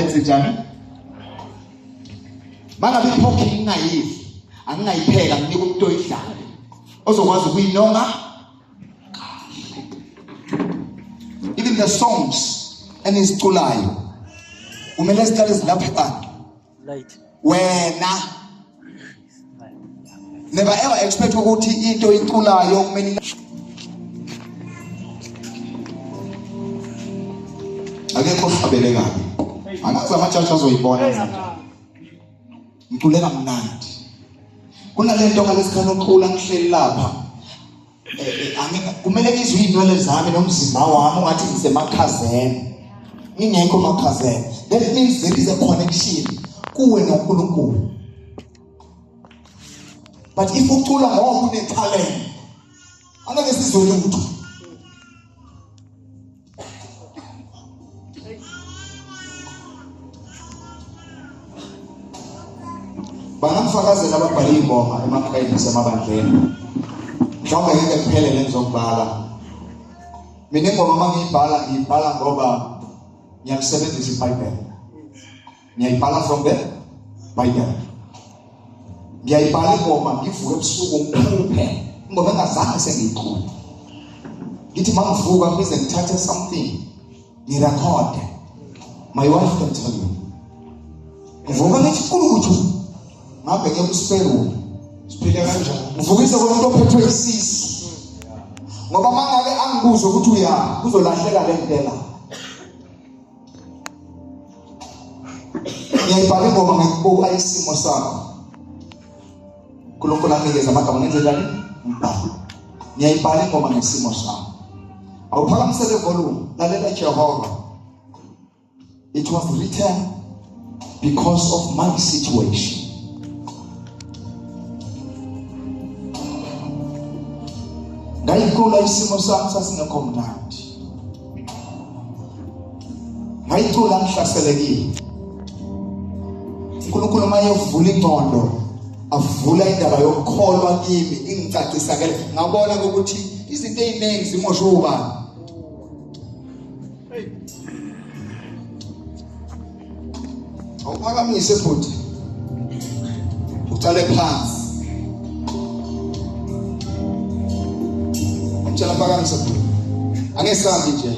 ngenze njani mangabe iphokhi ingayizi angingayipheka nginika umuntu oyidlala ozokwazi ukuyinonga. Even the songs eniziculayo kumele siqale silapha light wena never ever expect ukuthi into iculayo kumele akekho hlabele kabi angazi amajaji azoyibona ngiculela mnandi kunalento ngalesikhala ucula ngihleli lapha kumele ngizwe inwele zami nomzimba wami ungathi ngisemakhazeni ngingekho emakhazeni. That means there is a connection kuwe noNkulunkulu. But if ucula ngoba unetalent angeke sizwe lutho. Bangamfakazela ababhali ingoma emakhayeni nasemabandleni. Mhlawumbe ngeke kuphelele ngizokubhala. Mina ingoma ngiyibhala ngoba ngiyasebenzisa iBhayibheli. Ngiyayibhala from the Bible. Ngiyayibhala ingoma ngivuke ebusuku ngiphuphe ngoba engazange sengiyicula. Ngithi mangivuka ngize ngithathe something ngirekhode. My wife can tell you. Ngivuka ngithi kulutho ngabe ngiyemsperu siphile kanjani uvukise komuntu ophethwe isisi ngoba mangabe angibuzwe ukuthi uya kuzolahleka le ntela. Ngiyayibhala ingoma ngikubuka isimo sakho uNkulunkulu anikeza amagama ngenze njani ngibhala. Ngiyayibhala ingoma ngesimo sakho awuphakamisele volume lalela Jehova. It was written because of my situation. Ngayicula isimo sami sasingekho mnandi. Ngayicula ngihlaselekile. uNkulunkulu maye uvula ingqondo avula indaba yokukholwa kimi ingicacisakele ngabona ukuthi izinto eziningi zimoshwe ubani. Awuphakamise futhi ucale phansi umtshela phakamise futhi angesambi nje.